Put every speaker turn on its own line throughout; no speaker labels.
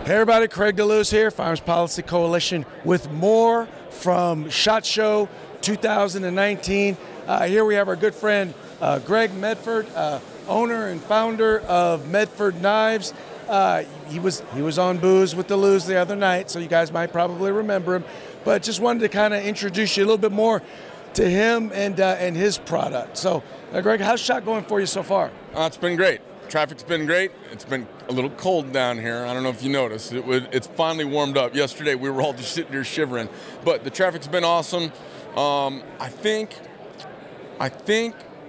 Hey everybody, Craig DeLuz here, Firearms Policy Coalition, with more from SHOT Show 2019. Here we have our good friend Greg Medford, owner and founder of Medford Knives. He was on Booze with the Luz the other night, so you guys might probably remember him. But just wanted to kind of introduce you a little bit more to him and his product. So, Greg, how's SHOT going for you so far?
It's been great. Traffic's been great. It's been a little cold down here. I don't know if you noticed. It's finally warmed up. Yesterday we were all just sitting here shivering, but the traffic's been awesome. I think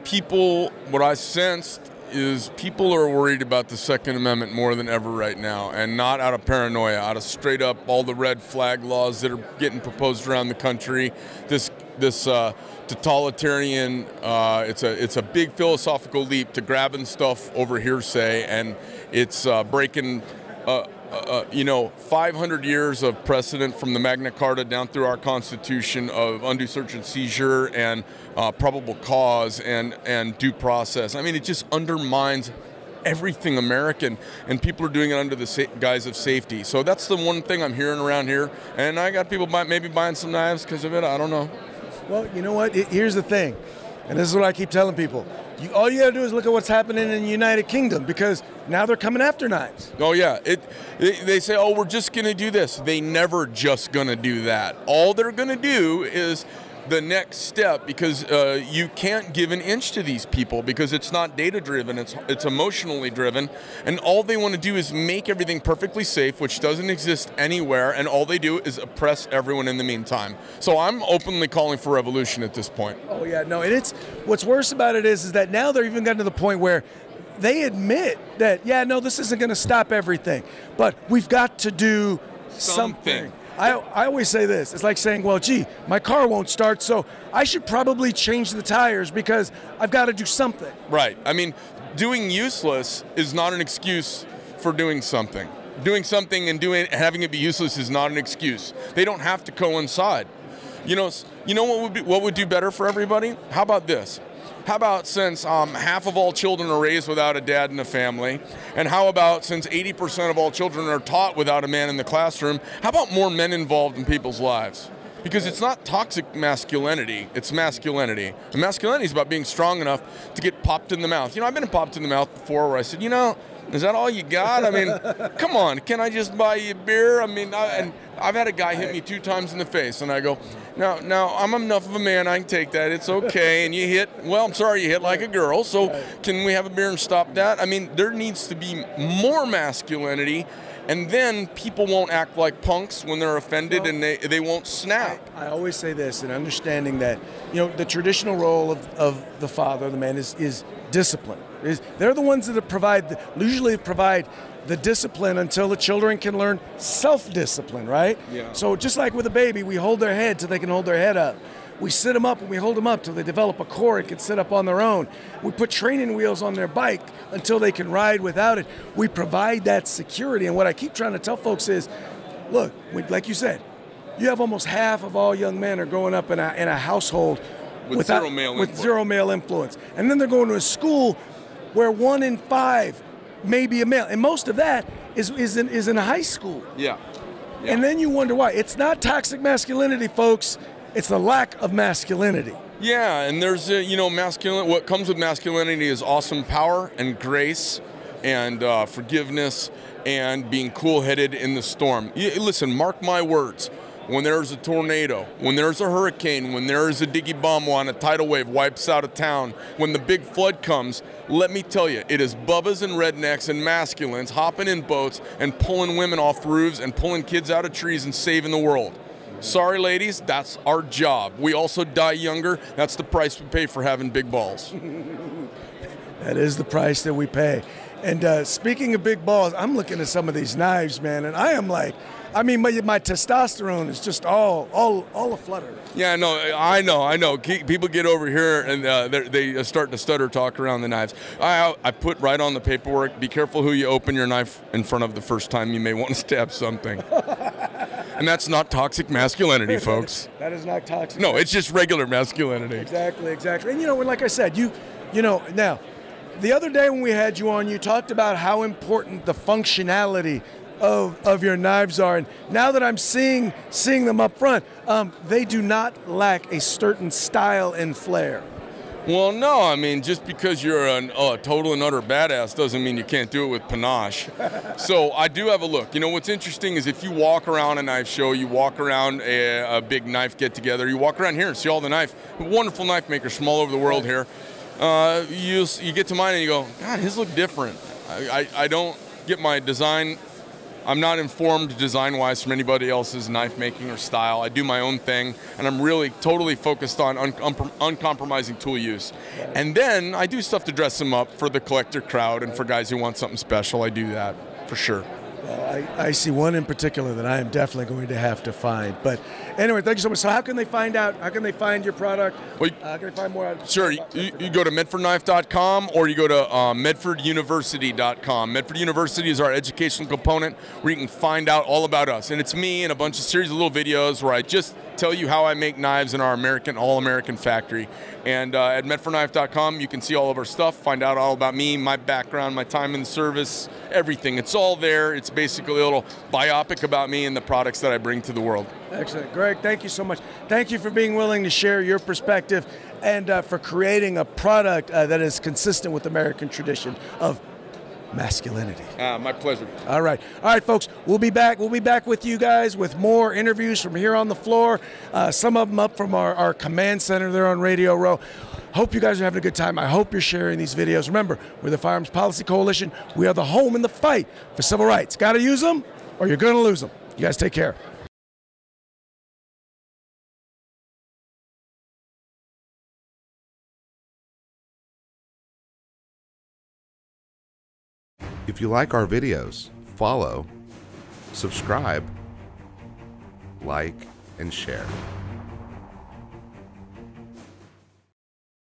people, what I sensed is people are worried about the Second Amendment more than ever right now, and not out of paranoia, out of straight up all the red flag laws that are getting proposed around the country. This totalitarian, it's a big philosophical leap to grabbing stuff over hearsay, and it's breaking 500 years of precedent from the Magna Carta down through our Constitution of undue search and seizure and probable cause and due process. I mean, it just undermines everything American, and people are doing it under the guise of safety. So that's the one thing I'm hearing around here, and I got people maybe buying some knives because of it. I don't know.
Well, you know what? Here's the thing, and this is what I keep telling people. All you got to do is look at what's happening in the United Kingdom, because now they're coming after knives.
Oh, yeah. They say, oh, we're just going to do this. They never just going to do that. All they're going to do is the next step, because you can't give an inch to these people because it's not data-driven, it's emotionally driven, and all they want to do is make everything perfectly safe, which doesn't exist anywhere, and all they do is oppress everyone in the meantime. So I'm openly calling for revolution at this point.
Oh, yeah, no, and what's worse about it is that now they're even gotten to the point where they admit that, yeah, no, this isn't going to stop everything, but we've got to do something. I always say this, it's like saying, well, gee, my car won't start, so I should probably change the tires because I've got to do something.
Right. I mean, doing useless is not an excuse for doing something. Doing something and having it be useless is not an excuse. They don't have to coincide. You know what would do better for everybody? How about this? How about since half of all children are raised without a dad in the family, and how about since 80% of all children are taught without a man in the classroom, how about more men involved in people's lives? Because it's not toxic masculinity, it's masculinity. And masculinity is about being strong enough to get popped in the mouth. You know, I've been popped in the mouth before where I said, is that all you got? I mean, come on, can I just buy you a beer? I mean, and I've had a guy hit me 2 times in the face, and I go, now I'm enough of a man, I can take that, it's okay. And you hit, well, I'm sorry, you hit like a girl, so can we have a beer and stop that? I mean, there needs to be more masculinity, and then people won't act like punks when they're offended, and they won't snap.
I always say this, in understanding that, the traditional role of the father, the man, is discipline. They're the ones that usually provide the discipline until the children can learn self-discipline, right?
Yeah.
So just like with a baby, we hold their head till they can hold their head up. We sit them up and we hold them up till they develop a core and can sit up on their own. We put training wheels on their bike until they can ride without it. We provide that security. And what I keep trying to tell folks is, look, like you said, you have almost half of all young men are growing up in a household
with
zero male influence. And then they're going to a school where 1 in 5 may be a male. And most of that is in a high school.
Yeah.
And then you wonder why. It's not toxic masculinity, folks. It's the lack of masculinity.
Yeah, and there's, what comes with masculinity is awesome power and grace and forgiveness and being cool-headed in the storm. Listen, mark my words. When there's a tornado, when there's a hurricane, when there's a diggy bomb on a tidal wave wipes out a town, when the big flood comes, let me tell you, it is bubbas and rednecks and masculines hopping in boats and pulling women off roofs and pulling kids out of trees and saving the world. Sorry, ladies, that's our job. We also die younger. That's the price we pay for having big balls.
That is the price that we pay. And speaking of big balls, I'm looking at some of these knives, man, and I am like, my testosterone is just all aflutter.
Yeah, no, I know. People get over here and they start to stutter talk around the knives. I put right on the paperwork, be careful who you open your knife in front of the first time. You may want to stab something. And that's not toxic masculinity, folks.
That is not toxic.
No, it's just regular masculinity.
Exactly. And like I said, now, the other day when we had you on, you talked about how important the functionality of your knives are. And now that I'm seeing them up front, they do not lack a certain style and flair.
Well, no, I mean, just because you're a total and utter badass doesn't mean you can't do it with panache. So I do have a look. You know, what's interesting is if you walk around a knife show, you walk around a big knife get-together, you walk around here and see all the wonderful knife makers from all over the world here. You get to mine and you go, God, his look different. I don't get my design. I'm not informed design-wise from anybody else's knife making or style. I do my own thing, and I'm really totally focused on uncompromising tool use. And then I do stuff to dress them up for the collector crowd and for guys who want something special. I do that for sure.
Well, I see one in particular that I am definitely going to have to find. But anyway, thank you so much. So how can they find out? How can they find your product?
Well,
how can they find more out?
Sure. You go to medfordknife.com or you go to medforduniversity.com. Medford University is our educational component where you can find out all about us. And it's me and a bunch of series of little videos where I just tell you how I make knives in our all-American factory. And at medfordknife.com, you can see all of our stuff, find out all about me, my background, my time in the service, everything. It's all there. It's basically a little biopic about me and the products that I bring to the world.
Excellent. Greg, thank you so much. Thank you for being willing to share your perspective and for creating a product that is consistent with American tradition of masculinity.
My pleasure.
All right, folks. We'll be back. We'll be back with you guys with more interviews from here on the floor. Some of them up from our command center there on Radio Row. Hope you guys are having a good time. I hope you're sharing these videos. Remember, we're the Firearms Policy Coalition. We are the home in the fight for civil rights. Got to use them, or you're going to lose them. You guys take care.
If you like our videos, follow, subscribe, like, and share.